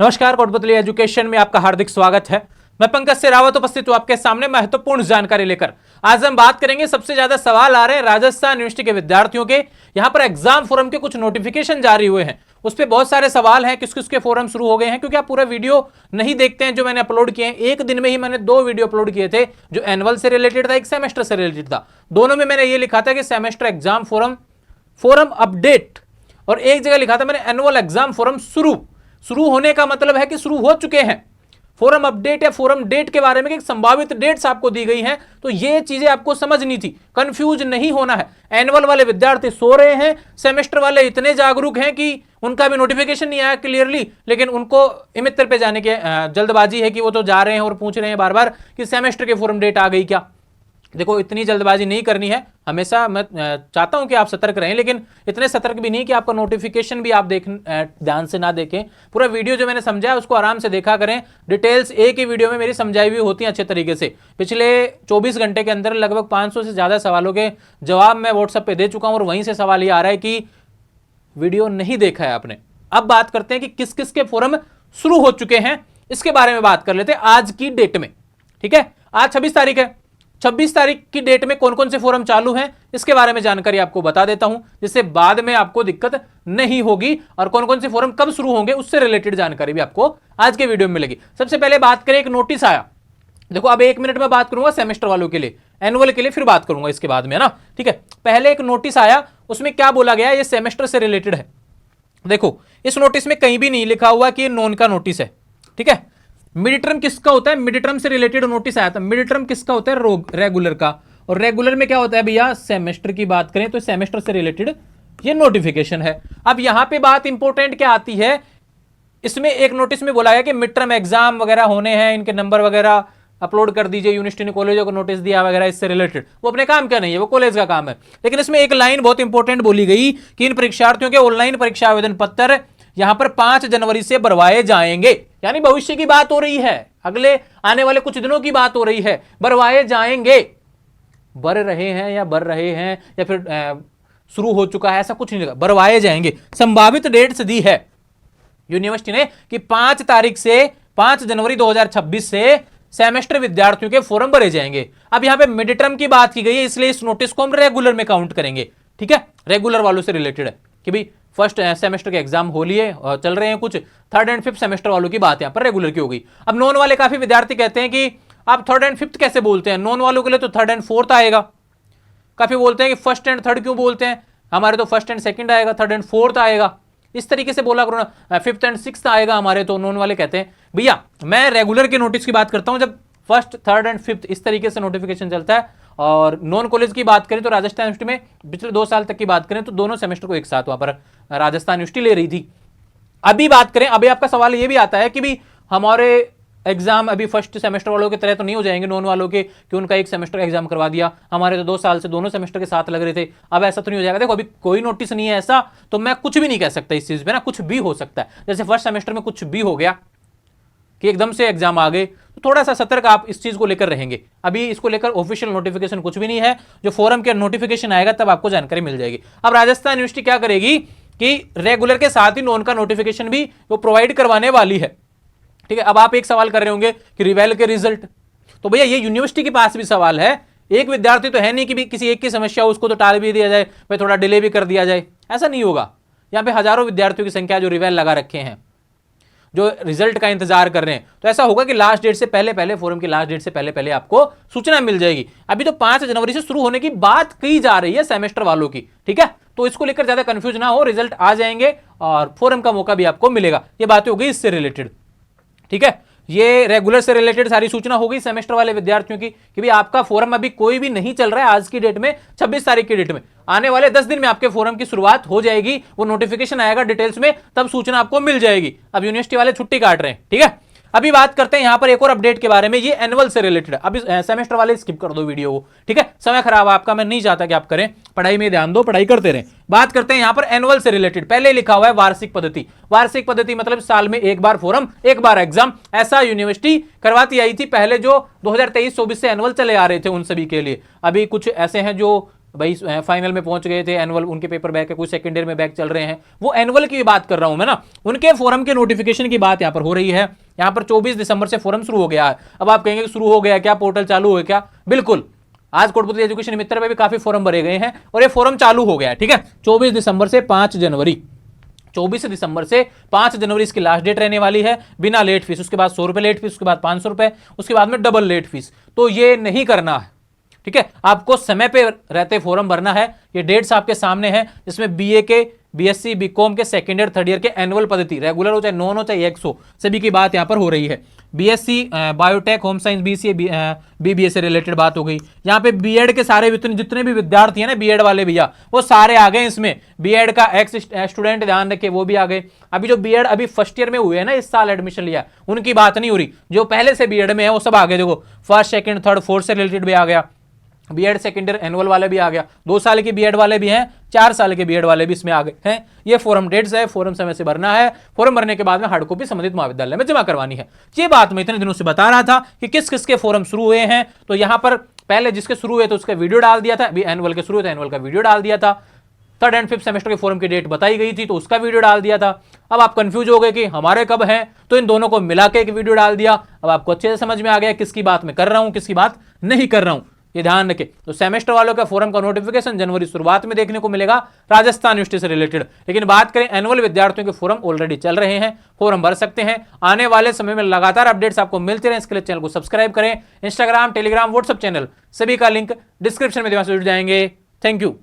नमस्कार, कोटपुतली एजुकेशन में आपका हार्दिक स्वागत है। मैं पंकज सेरावत उपस्थित हूं आपके सामने महत्वपूर्ण जानकारी लेकर। आज हम बात करेंगे, सबसे ज्यादा सवाल आ रहे हैं राजस्थान यूनिवर्सिटी के विद्यार्थियों के। यहां पर एग्जाम फोरम के कुछ नोटिफिकेशन जारी हुए हैं, उस पर बहुत सारे सवाल हैं, किस किस के फोरम शुरू हो गए हैं, क्योंकि आप पूरा वीडियो नहीं देखते हैं जो मैंने अपलोड किए हैं। एक दिन में ही मैंने 2 वीडियो अपलोड किए थे, जो एनुअल से रिलेटेड था, एक सेमेस्टर से रिलेटेड था। दोनों में मैंने ये लिखा था कि सेमेस्टर एग्जाम फोरम अपडेट, और एक जगह लिखा था मैंने एनुअल एग्जाम फोरम शुरू होने का मतलब है कि शुरू हो चुके हैं। फोरम अपडेट या फोरम डेट के बारे में एक संभावित डेट्स आपको दी गई हैं, तो ये चीजें आपको समझनी थी, कंफ्यूज नहीं होना है। एनुअल वाले विद्यार्थी सो रहे हैं, सेमेस्टर वाले इतने जागरूक हैं कि उनका भी नोटिफिकेशन नहीं आया क्लियरली, लेकिन उनको इमित्र पे जाने की जल्दबाजी है कि वो तो जा रहे हैं और पूछ रहे हैं बार बार कि सेमेस्टर के फोरम डेट आ गई क्या। देखो, इतनी जल्दबाजी नहीं करनी है। हमेशा मैं चाहता हूं कि आप सतर्क रहें, लेकिन इतने सतर्क भी नहीं कि आपका नोटिफिकेशन भी आप ध्यान से ना देखें। पूरा वीडियो जो मैंने समझाया उसको आराम से देखा करें। डिटेल्स एक ही वीडियो में मेरी समझाई हुई होती हैं अच्छे तरीके से। पिछले 24 घंटे के अंदर लगभग 500 से ज्यादा सवालों के जवाब मैं व्हाट्सएप पे दे चुका हूं, और वहीं से सवाल ये आ रहा है कि वीडियो नहीं देखा है आपने। अब बात करते हैं कि किस किस के फोरम शुरू हो चुके हैं, इसके बारे में बात कर लेते हैं आज की डेट में। ठीक है, आज 26 तारीख है। 26 तारीख की डेट में कौन कौन से फोरम चालू हैं, इसके बारे में जानकारी आपको बता देता हूं, जिससे बाद में आपको दिक्कत नहीं होगी। और कौन कौन से फोरम कब शुरू होंगे उससे रिलेटेड जानकारी भी आपको आज के वीडियो में मिलेगी। सबसे पहले बात करें, एक नोटिस आया। देखो, अब 1 मिनट में बात करूंगा सेमेस्टर वालों के लिए, एनुअल के लिए फिर बात करूंगा इसके बाद में, है ना। ठीक है, पहले एक नोटिस आया, उसमें क्या बोला गया, ये सेमेस्टर से रिलेटेड है। देखो, इस नोटिस में कहीं भी नहीं लिखा हुआ कि ये नॉन का नोटिस है। ठीक है, मिड टर्म किसका होता है, मिड टर्म से रिलेटेड नोटिस आया था। मिड टर्म किसका होता है, रेगुलर का। और रेगुलर में क्या होता है भैया, सेमेस्टर की बात करें तो सेमेस्टर से रिलेटेड ये नोटिफिकेशन है। अब यहां पे बात इंपॉर्टेंट क्या आती है, इसमें एक नोटिस में बोला गया कि मिड टर्म एग्जाम वगैरह होने हैं, इनके नंबर वगैरह अपलोड कर दीजिए। यूनिवर्सिटी ने कॉलेजों को नोटिस दिया वगैरह, इससे रिलेटेड। वो अपने काम का नहीं है, वो कॉलेज का काम है। लेकिन इसमें एक लाइन बहुत इंपॉर्टेंट बोली गई कि इन परीक्षार्थियों के ऑनलाइन परीक्षा आवेदन पत्र यहां पर 5 जनवरी से भरवाए जाएंगे। यानी भविष्य की बात हो रही है, अगले आने वाले कुछ दिनों की बात हो रही है। भरवाए जाएंगे, भर रहे हैं या भर रहे हैं या फिर शुरू हो चुका है, ऐसा कुछ नहीं लगा, भरवाए जाएंगे। संभावित डेट्स दी है यूनिवर्सिटी ने कि 5 तारीख से 5 जनवरी 2026 से सेमेस्टर विद्यार्थियों के फॉर्म भरे जाएंगे। अब यहां पे मिड टर्म की बात की गई है, इसलिए इस नोटिस को हम रेगुलर में काउंट करेंगे। ठीक है, रेगुलर वालों से रिलेटेड है कि भाई फर्स्ट सेमेस्टर के एग्जाम हो लिए और चल रहे हैं, कुछ 3rd एंड 5th सेमेस्टर वालों की बात यहां पर रेगुलर की हो गई। अब नॉन वाले काफी विद्यार्थी कहते हैं कि आप 3rd एंड 5th कैसे बोलते हैं, नॉन वालों के लिए तो 3rd एंड 4th आएगा। काफी बोलते हैं कि 1st एंड 3rd क्यों बोलते हैं, हमारे तो 1st एंड 2nd आएगा, 3rd एंड 4th आएगा। इस तरीके से बोला करो ना, 5th एंड 6th आएगा हमारे, तो नॉन वाले कहते हैं भैया मैं रेगुलर के नोटिस की बात करता हूं, जब 1st, 3rd एंड 5th इस तरीके से नोटिफिकेशन चलता है। और नॉन कॉलेज की बात करें तो राजस्थान यूनिवर्सिटी में पिछले 2 साल तक की बात करें तो दोनों सेमेस्टर को एक साथ वहां पर राजस्थान यूनिवर्सिटी ले रही थी। अभी बात करें, अभी आपका सवाल ये भी आता है कि भी हमारे एग्जाम अभी फर्स्ट सेमेस्टर वालों की तरह तो नहीं हो जाएंगे नॉन वालों के, कि उनका एक सेमेस्टर एग्जाम करवा दिया, हमारे तो 2 साल से दोनों सेमेस्टर के साथ लग रहे थे, अब ऐसा तो नहीं हो जाएगा। देखो, अभी कोई नोटिस नहीं है ऐसा, तो मैं कुछ भी नहीं कह सकता इस चीज पे ना, कुछ भी हो सकता है। जैसे फर्स्ट सेमेस्टर में कुछ भी हो गया कि एकदम से एग्जाम आ गए, तो थोड़ा सा सतर्क आप इस चीज को लेकर रहेंगे। अभी इसको लेकर ऑफिशियल नोटिफिकेशन कुछ भी नहीं है, जो फोरम के नोटिफिकेशन आएगा तब आपको जानकारी मिल जाएगी। अब राजस्थान यूनिवर्सिटी क्या करेगी कि रेगुलर के साथ ही नॉन का नोटिफिकेशन भी वो प्रोवाइड करवाने वाली है। ठीक है, अब आप एक सवाल कर रहे होंगे कि रिवेल के रिजल्ट, तो भैया ये यूनिवर्सिटी के पास भी सवाल है। एक विद्यार्थी तो है नहीं कि भी किसी एक की समस्या हो उसको तो टाल भी दिया जाए, भाई थोड़ा डिले भी कर दिया जाए, ऐसा नहीं होगा। यहां पे हजारों विद्यार्थियों की संख्या जो रिवेल लगा रखे हैं, जो रिजल्ट का इंतजार कर रहे हैं, तो ऐसा होगा कि लास्ट डेट से पहले फोरम की लास्ट डेट से पहले आपको सूचना मिल जाएगी। अभी तो 5 जनवरी से शुरू होने की बात की जा रही है सेमेस्टर वालों की। ठीक है, तो इसको लेकर ज्यादा कंफ्यूज ना हो, रिजल्ट आ जाएंगे और फोरम का मौका भी आपको मिलेगा। ये बातें हो गई इससे रिलेटेड। ठीक है, ये रेगुलर से रिलेटेड सारी सूचना हो गई सेमेस्टर वाले विद्यार्थियों की कि भाई आपका फोरम अभी कोई भी नहीं चल रहा है। आज की डेट में 26 तारीख की डेट में आने वाले 10 दिन में आपके फोरम की शुरुआत हो जाएगी। वो नोटिफिकेशन आएगा डिटेल्स में, तब सूचना आपको मिल जाएगी। अब यूनिवर्सिटी वाले छुट्टी काट रहे हैं। ठीक है, अभी बात करते हैं यहां पर एक और अपडेट के बारे में, ये एनुअल से रिलेटेड है। अभी सेमेस्टर वाले स्किप कर दो वीडियो को। ठीक है, समय खराब आपका, मैं नहीं चाहता कि आप करें, पढ़ाई में ध्यान दो, पढ़ाई करते रहें। बात करते हैं यहां पर एनुअल से रिलेटेड। पहले लिखा हुआ है वार्षिक पद्धति। वार्षिक पद्धति मतलब साल में एक बार फोरम, एक बार एग्जाम, ऐसा यूनिवर्सिटी करवाती आई थी पहले, जो 2023-24 से एनुअल चले आ रहे थे उन सभी के लिए। अभी कुछ ऐसे हैं जो भाई फाइनल में पहुंच गए थे, एनुअल उनके पेपर बैक है, कुछ सेकेंड ईयर में बैक चल रहे हैं, वो एनुअल की बात कर रहा हूं मैं ना, उनके फोरम के नोटिफिकेशन की बात यहां पर हो रही है। यहां पर 24 दिसंबर से फोरम शुरू हो गया है। अब आप कहेंगे शुरू हो गया क्या, पोर्टल चालू हो क्या? बिल्कुल, आज कोटपुतली एजुकेशन मित्र में भी काफी फोरम भरे गए हैं और ये फोरम चालू हो गया है। ठीक है, 24 दिसंबर से 5 जनवरी, 24 दिसंबर से 5 जनवरी इसकी लास्ट डेट रहने वाली है, बिना लेट फीस। उसके बाद 100 रुपए लेट फीस, उसके बाद 500 रुपए, उसके बाद में डबल लेट फीस। तो ये नहीं करना है, ठीक है, आपको समय पे रहते फॉर्म भरना है। ये डेट्स आपके सामने हैं, इसमें बीए के, बीएससी, बीकॉम के सेकंड ईयर थर्ड ईयर के एनुअल पद्धति, रेगुलर हो चाहे नॉन हो चाहे एक्स हो, सभी की बात यहां पर हो रही है। BSc biotech, home science, BCA, BBA से रिलेटेड बात हो गई। यहाँ पे बीएड के सारे जितने भी विद्यार्थी हैं ना, बीएड वाले भैया, वो सारे आ गए इसमें। बीएड का एक्स स्टूडेंट ध्यान रखे, वो भी आ गए। अभी जो बीएड अभी फर्स्ट ईयर में हुए हैं ना, इस साल एडमिशन लिया, उनकी बात नहीं हो रही। जो पहले से बीएड में है वो सब आ गए। देखो, फर्स्ट सेकंड थर्ड फोर्थ से रिलेटेड भी आ गया, बीएड सेकेंड ईयर एनुअल वाले भी आ गया, 2 साल के बीएड वाले भी हैं, 4 साल के बीएड वाले भी इसमें आ गए हैं। ये फॉर्म डेट्स है, फॉर्म समय से भरना है। फॉर्म भरने के बाद में हार्ड कॉपी संबंधित महाविद्यालय में जमा करवानी है। ये बात मैं इतने दिनों से बता रहा था कि किस किस के फॉर्म शुरू हुए हैं। तो यहां पर पहले जिसके शुरू हुए तो उसका वीडियो डाल दिया था, अभी एनुअल के शुरू हुए तो एनुअल का वीडियो डाल दिया था। थर्ड एंड फिफ्थ सेमेस्टर के फॉर्म की डेट बताई गई थी तो उसका वीडियो डाल दिया था। अब आप कंफ्यूज हो गए कि हमारे कब हैं, तो इन दोनों को मिला के एक वीडियो डाल दिया। अब आपको अच्छे से समझ में आ गया किसकी बात मैं कर रहा हूं, किसकी बात नहीं कर रहा हूं, ये ध्यान रखें। तो सेमेस्टर वालों का फोरम का नोटिफिकेशन जनवरी शुरुआत में देखने को मिलेगा राजस्थान यूनिवर्सिटी से रिलेटेड। लेकिन बात करें एनुअल विद्यार्थियों के फोरम ऑलरेडी चल रहे हैं, फोरम भर सकते हैं। आने वाले समय में लगातार अपडेट्स आपको मिलते रहे, इसके लिए चैनल को सब्सक्राइब करें। इंस्टाग्राम, टेलीग्राम, व्हाट्सएप चैनल सभी का लिंक डिस्क्रिप्शन में जुड़ जाएंगे। Thank you.